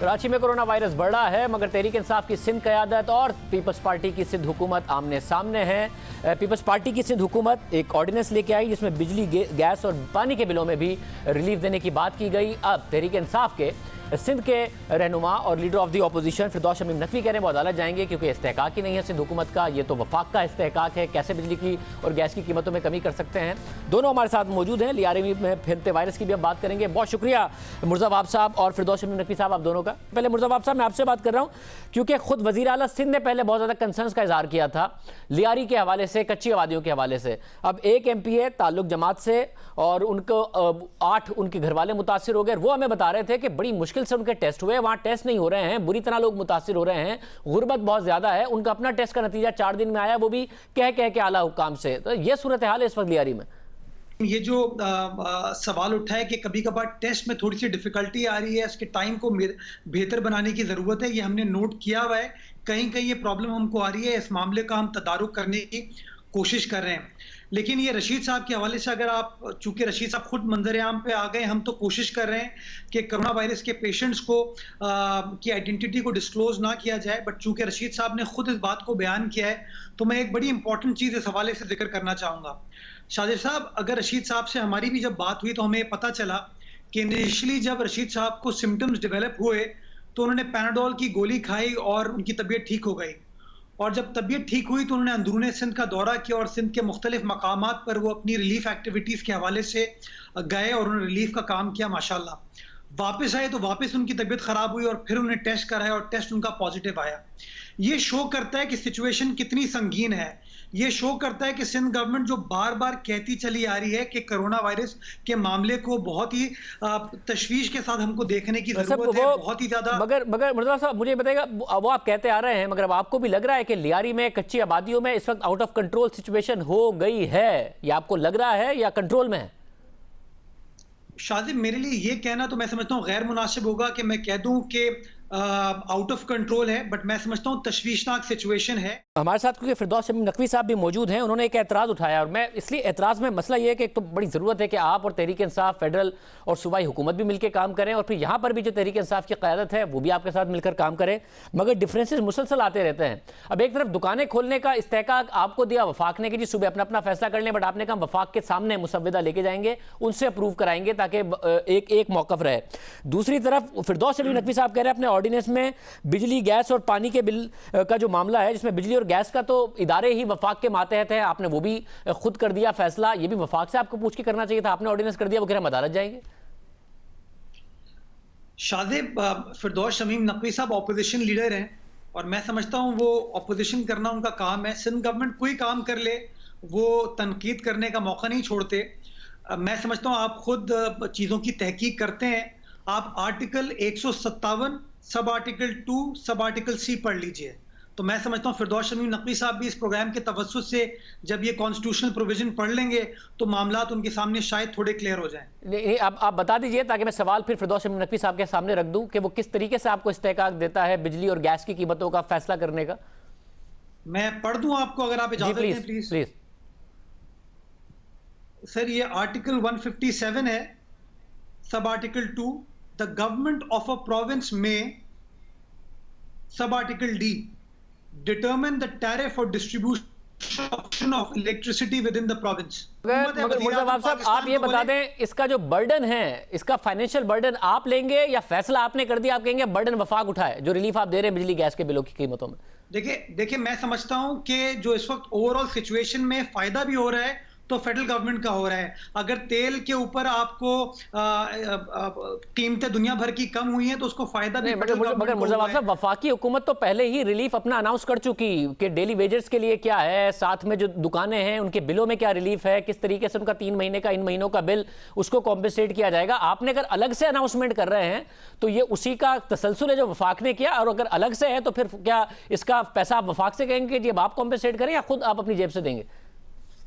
कराची में corona virus बढ़ रहा है, मगर तहरीक इंसाफ की सिंध क़यादत और पीपल्स पार्टी की सिंध हुकूमत आमने सामने है। पीपल्स पार्टी की सिंध हुकूमत एक ऑर्डिनेंस लेके आई जिसमें बिजली, गैस और पानी के बिलों में भी रिलीफ देने की बात की गई। अब तहरीक इंसाफ के सिंध के रहनुमा और लीडर ऑफ दी अपोजिशन फिरदौस शमीम नकवी कह रहे हैं वो अदालत जाएंगे क्योंकि इस्तेहकाक ही नहीं है सिंध हुकूमत का, ये तो वफाक का इस्तेहकाक है। कैसे बिजली की और गैस की कीमतों में कमी कर सकते हैं। दोनों हमारे साथ मौजूद हैं। लियारी में फैलते वायरस की भी अब बात करेंगे। बहुत शुक्रिया मुर्जा वाब साहब और फिरदौस शमीम नकवी साहब, आप दोनों का। पहले मुर्जा वाब साहब मैं आपसे बात कर रहा हूँ क्योंकि खुद वज़ीर आला सिंध ने पहले बहुत ज़्यादा कंसर्न्स का इजहार किया था लियारी के हवाले से, कच्ची आबादियों के हवाले से। अब एक MP है ताल्लुक जमात से और उनको 8 उनके घर वाले मुतासिर हो गए। वो हमें बता रहे थे कि बड़ी मुश्किल से उनके टेस्ट हुए, वहाँ टेस्ट नहीं हो रहे हैं, बुरी तरह लोग मुतासिर हो रहे हैं, गुर्बत बहुत ज़्यादा है। उनका अपना टेस्ट का नतीजा 4 दिन में आया, वो भी कह के आला हुकाम से। तो ये सूरत हाल है इस वक्त लियारी में। ये जो सवाल उठा है कि कभी कभार टेस्ट में थोड़ी सी डिफिकल्टी आ रही है, इसके टाइम को बेहतर बनाने की ज़रूरत है, ये हमने नोट किया हुआ है। कहीं कहीं ये प्रॉब्लम हमको आ रही है, इस मामले का हम तदारुक करने की कोशिश कर रहे हैं। लेकिन ये रशीद साहब के हवाले से अगर आप, चूंकि रशीद साहब खुद मंजर-ए-आम पे आ गए, हम तो कोशिश कर रहे हैं कि कोरोना वायरस के पेशेंट्स को की आइडेंटिटी को डिस्क्लोज ना किया जाए। बट चूंकि रशीद साहब ने खुद इस बात को बयान किया है तो मैं एक बड़ी इंपॉर्टेंट चीज़ इस हवाले से जिक्र करना चाहूँगा। शाजिर साहब, अगर रशीद साहब से हमारी भी जब बात हुई तो हमें पता चला कि इनिशियली जब रशीद साहब को सिम्टम्स डेवलप हुए तो उन्होंने पैनाडोल की गोली खाई और उनकी तबीयत ठीक हो गई। और जब तबीयत ठीक हुई तो उन्होंने अंदरूनी सिंध का दौरा किया और सिंध के मुख्तलिफ मकामात पर वो अपनी रिलीफ एक्टिविटीज़ के हवाले से गए और उन्होंने रिलीफ का काम किया। माशाल्लाह वापस आए तो वापस उनकी तबीयत ख़राब हुई और फिर उन्हें टेस्ट कराया और टेस्ट उनका पॉजिटिव आया। ये शो करता है कि सिचुएशन कितनी संगीन है। ये शो करता है कि सिंध गवर्नमेंट जो बार बार कहती चली आ रही है कि कोरोना वायरस के मामले को बहुत ही तशवीश के साथ हमको देखने की जरूरत है, बहुत ही ज्यादा। मगर मुर्जा साहब मुझे बताइएगा, वो आप कहते आ रहे हैं, मगर अब आपको भी लग रहा है कि लियारी में कच्ची आबादियों में इस वक्त आउट ऑफ कंट्रोल सिचुएशन हो गई है, या आपको लग रहा है या कंट्रोल में है? शाजिब, मेरे लिए ये कहना तो मैं समझता हूँ गैर मुनासिब होगा कि मैं कह दूं कि आउट ऑफ कंट्रोल है, बट मैं समझता हूँ तशवीशनाक सिचुएशन है। हमारे साथ क्योंकि फिरदौस शमीम नकवी साहब भी मौजूद हैं, उन्होंने एक एतराज़ उठाया और मैं इसलिए एतराज़ में मसला ये है कि एक तो बड़ी ज़रूरत है कि आप और तहरीक इंसाफ फेडरल और सूबाई हुकूमत भी मिलकर काम करें और फिर यहाँ पर भी जो तहरीक इंसाफ की क़यादत है वो भी आपके साथ मिलकर काम करे, मगर डिफरेंसेस मुसलसल आते रहते हैं। अब एक तरफ दुकानें खोलने का इस्तेहकाक आपको दिया वफाक ने कि जी सुबह अपना अपना फैसला कर लें, बट आपने कहा वफाक के सामने मुसव्विदा लेके जाएंगे, उनसे अप्रूव कराएंगे ताकि एक मौक़िफ़ रहे। दूसरी तरफ फिरदौस शमीम नकवी साहब कह रहे हैं अपने ऑर्डिनेंस में बिजली, गैस और पानी के बिल का जो मामला है, जिसमें बिजली और गैस का तो इदारे ही वफाक के मातहत है, आपने वो भी खुद कर दिया फैसला। ये भी वफाक से आपको पूछ के करना चाहिए था, आपने ऑर्डिनेंस कर दिया, वो कह रहे हम अदालत जाएंगे। शाजिब, फिरदौस शमीम नकवी साहब ऑपोजिशन लीडर हैं और मैं समझता हूँ वो ऑपोजिशन करना उनका काम है। सिंध गवर्नमेंट कोई काम कर ले वो तनकीद करने का मौका नहीं छोड़ते। मैं समझता हूँ आप खुद चीज़ों की तहकीक करते हैं। आप article 157 sub article 2 sub article C पढ़ लीजिए। तो मैं समझता हूँ फिरदौस शमीम नकवी साहब भी इस प्रोग्राम के तवज्जुह से जब ये कॉन्स्टिट्यूशनल प्रोविजन पढ़ लेंगे तो मामलात उनके सामने शायद थोड़े क्लियर हो जाएं। नहीं, आप बता दीजिए ताकि मैं सवाल फिर फिरदौस शमीम नकवी साहब के सामने रख दूं कि वो किस तरीके से आपको इस्तेहकाक देता है बिजली और गैस की कीमतों का फैसला करने का। मैं पढ़ दूं आपको अगर आप इजाजत दें प्लीज। सर, ये आर्टिकल 157 है, sub article 2, the government of a province में, sub article D, determine the tariff or distribution of electricity within the province। मगर मुर्जा वाब साहब आप ये बता दें, इसका जो बर्डन है, इसका फाइनेंशियल बर्डन आप लेंगे या फैसला आपने कर दिया, आप कहेंगे बर्डन वफाक उठाए जो रिलीफ आप दे रहे हैं बिजली गैस के बिलों की कीमतों में? देखिए मैं समझता हूं कि जो इस वक्त ओवरऑल सिचुएशन में फायदा भी हो रहा है तो फेडरल गवर्नमेंट का हो रहा है। अगर तेल के ऊपर आपको कीमतें दुनिया भर की कम हुई हैं तो उसको फायदा भी मगर मुर्जा वाब साहब वफाकी हुकूमत तो पहले ही रिलीफ अपना अनाउंस कर चुकी कि डेली वेजेस के लिए क्या है, साथ में जो दुकानें हैं उनके बिलों में क्या रिलीफ है, किस तरीके से उनका 3 महीने का, इन महीनों का बिल उसको कॉम्पेंसेट किया जाएगा। आपने अगर अलग से अनाउंसमेंट कर रहे हैं तो ये उसी का तसलसल है जो वफाक ने किया, और अगर अलग से है तो फिर क्या इसका पैसा आप वफाक से कहेंगे कि अब आप कॉम्पेंसेट करें या खुद आप अपनी जेब से देंगे?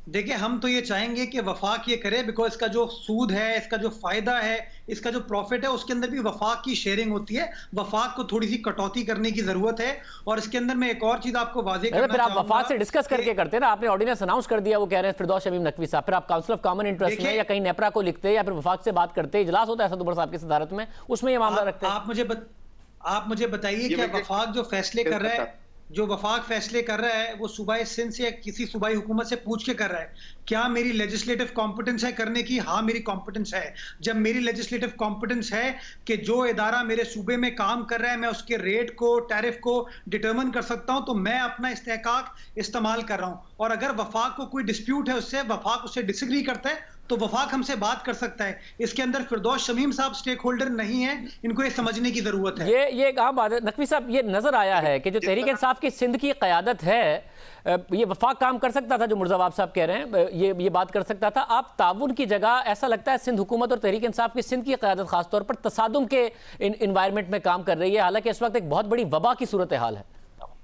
देखिए, हम तो ये चाहेंगे कि वफाक ये करे, बिकॉज इसका जो सूद है, इसका जो फायदा है, इसका जो प्रॉफिट है, उसके अंदर भी वफाक की शेयरिंग होती है। वफाक को थोड़ी सी कटौती करने की जरूरत है। और इसके अंदर मैं एक और चीज आपको वाज़ेह करना फिर आप वफाक से डिस्कस करके करते ना, आपने ऑर्डिनेंस अनाउंस कर दिया, वो कह रहे हैं फिरदौस शमीम नकवी साहब, फिर आप काउंसिल ऑफ कॉमन इंटरेस्ट में या कहीं नेपरा को लिखते या फिर वफाक से बात करते, इजलास होता है असद उमर साहब की सदारत में, उसमें ये मामला रखते हैं। आप मुझे बताइए क्या वफाक जो फैसले कर रहा है, जो वफाक फैसले कर रहा है वो सूबाई सिंध से या किसी सूबाई हुकूमत से पूछ के कर रहा है? क्या मेरी लेजिस्लेटिव कॉम्पिटेंस है करने की? हाँ, मेरी कॉम्पिटेंस है। जब मेरी लेजिस्लेटिव कॉम्पिटेंस है कि जो इदारा मेरे सूबे में काम कर रहा है मैं उसके रेट को, टैरिफ को डिटरमिन कर सकता हूं, तो मैं अपना इस्तेहकाक इस्तेमाल कर रहा हूं। और अगर वफाक को कोई डिस्प्यूट है उससे, वफाक उससे डिसएग्री करता है, तो वफाक हमसे बात कर सकता है। इसके अंदर फिरदौस शमीम साहब स्टेक होल्डर नहीं है, इनको ये समझने की जरूरत है। ये एक आम बात है नकवी साहब, ये नजर आया है कि जो तहरीक इंसाफ की सिंध की क़यादत है, ये वफाक काम कर सकता था, जो मुर्ज़ावाब साहब कह रहे हैं, ये बात कर सकता था। आप ताउन की जगह ऐसा लगता है सिंध हुकूमत और तहरीक इंसाफ की सिंध की क़यादत खासतौर पर तसादुम के इन्वायरमेंट में काम कर रही है, हालांकि इस वक्त एक बहुत बड़ी वबा की सूरत हाल है।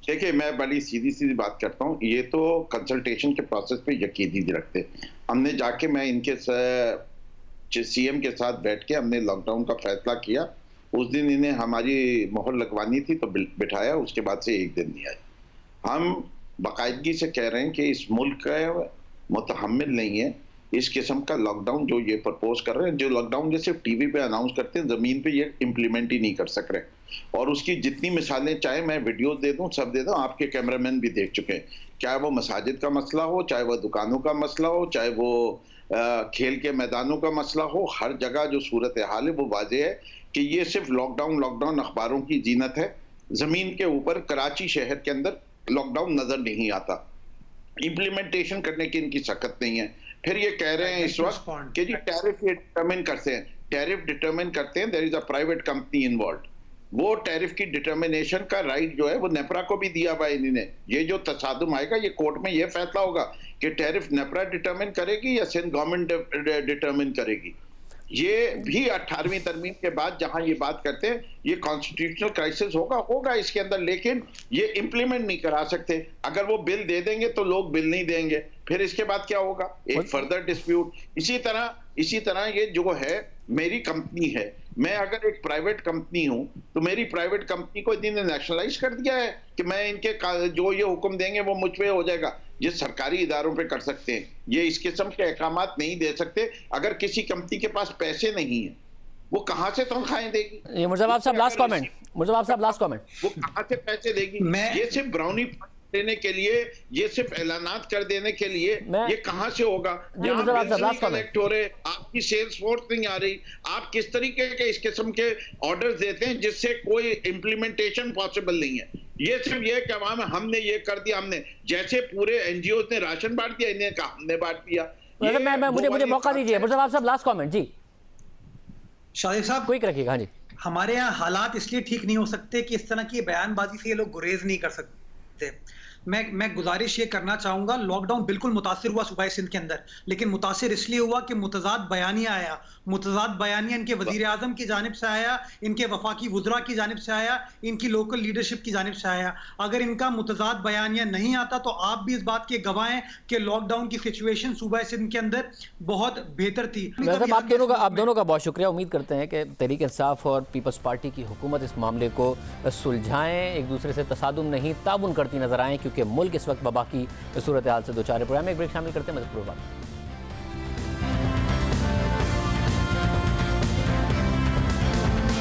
देखिए, मैं बड़ी सीधी बात करता हूँ। ये तो कंसल्टेशन के प्रोसेस पे यकीन रखते। हमने जाके मैं इनके सीएम के साथ बैठ के हमने लॉकडाउन का फैसला किया। उस दिन इन्हें हमारी मोहर लगवानी थी तो बिठाया, उसके बाद से एक दिन नहीं आए। हम बाकायदगी से कह रहे हैं कि इस मुल्क का मुतहम्मिल नहीं है इस किस्म का लॉकडाउन जो ये प्रपोज कर रहे हैं। जो लॉकडाउन जैसे टीवी पे अनाउंस करते हैं, जमीन पे ये इम्प्लीमेंट ही नहीं कर सक रहे। और उसकी जितनी मिसालें चाहे मैं वीडियो दे दूं, सब दे दूं, आपके कैमरामैन भी देख चुके हैं। चाहे वो मसाजिद का मसला हो, चाहे वो दुकानों का मसला हो, चाहे वो खेल के मैदानों का मसला हो, हर जगह जो सूरत हाल है वो वाज़ेह है कि ये सिर्फ लॉकडाउन अखबारों की जीनत है। जमीन के ऊपर कराची शहर के अंदर लॉकडाउन नजर नहीं आता, इम्प्लीमेंटेशन करने की इनकी सख्त नहीं है। फिर ये कह रहे हैं इस वक्त कि जी टैरिफ डिटरमिन करते हैं, टैरिफ डिटरमिन करते हैं, there is a private company involve. वो टैरिफ की डिटर्मिनेशन का राइट जो है वो नेपरा को भी दिया हुआ है इन्होंने। ये जो तसादुम आएगा, ये कोर्ट में ये फैसला होगा कि टैरिफ नेपरा डिटरमिन करेगी या सिंध गवर्नमेंट डिटरमिन करेगी। ये भी 18वीं तरमीम के बाद जहां ये बात करते हैं, ये कॉन्स्टिट्यूशनल क्राइसिस होगा इसके अंदर, लेकिन ये इंप्लीमेंट नहीं करा सकते। अगर वो बिल दे देंगे तो लोग बिल नहीं देंगे, फिर इसके बाद क्या होगा? एक फर्दर डिस्प्यूट। इसी तरह ये जो है मेरी कंपनी है, मैं अगर एक प्राइवेट कंपनी हूं तो मेरी प्राइवेट कंपनी को इन्होंने नेशनलाइज कर दिया है कि मैं इनके जो ये हुक्म देंगे वो मुझ पे हो जाएगा। ये सरकारी इदारों पे कर सकते हैं, ये इस किस्म के अहकामात नहीं दे सकते। अगर किसी कंपनी के पास पैसे नहीं है, वो कहां से तनख्वाहें देगी? ये मुर्ज़ावाब साहब लास्ट कमेंट, मुर्ज़ावाब साहब लास्ट कमेंट। वो कहां से पैसे देगी? ये सिर्फ ब्राउनी देने के लिए, ये सिर्फ ऐलानात कर देने के लिए, ये कहां से होगा? कलेक्ट हो रहे, आपकी सेल्स फोर्स नहीं आ रही, आप किस तरीके के इस किस्म के ऑर्डर्स देते हैं जिससे कोई इंप्लीमेंटेशन पॉसिबल नहीं है। ये सिर्फ ये कि हमने ये कर दिया, हमने जैसे पूरे एनजीओ ने राशन बांट दिया, इन्हें कहा हमने बांट दिया। मुझे मौका दीजिए मुर्ज़ावाब साहब, लास्ट कमेंट जी। शादिक साहब क्विक रखिएगा। हाँ जी, हमारे यहाँ हालात इसलिए ठीक नहीं हो सकते कि इस तरह की बयानबाजी से ये लोग गुरेज नहीं कर सकते। मैं गुजारिश ये करना चाहूंगा, लॉकडाउन बिल्कुल मुतासिर हुआ सूबाई सिंध के अंदर, लेकिन मुतासिर इसलिए हुआ कि मुतजाद बयानिया आया। मुतजाद बयानिया इनके वजीर आजम की जानिब से आया, इनके वफाकी वुज़रा की जानिब से आया, इनकी लोकल लीडरशिप की जानिब से आया। अगर इनका मुतजाद बयानिया नहीं आता तो आप भी इस बात के गवाह हैं कि लॉकडाउन की सिचुएशन सूबाई सिंध के अंदर बहुत बेहतर थी। आप दोनों का बहुत शुक्रिया। उम्मीद करते हैं कि तहरीक इंसाफ और पीपल्स पार्टी की हुकूमत इस मामले को सुलझाएं, एक दूसरे से तसादुम नहीं ताउन करती नजर आएँ, क्योंकि मुल्क इस वक्त वबा की सूरत हाल से दो चार। प्रोग्राम में एक ब्रेक शामिल करते हैं, मदद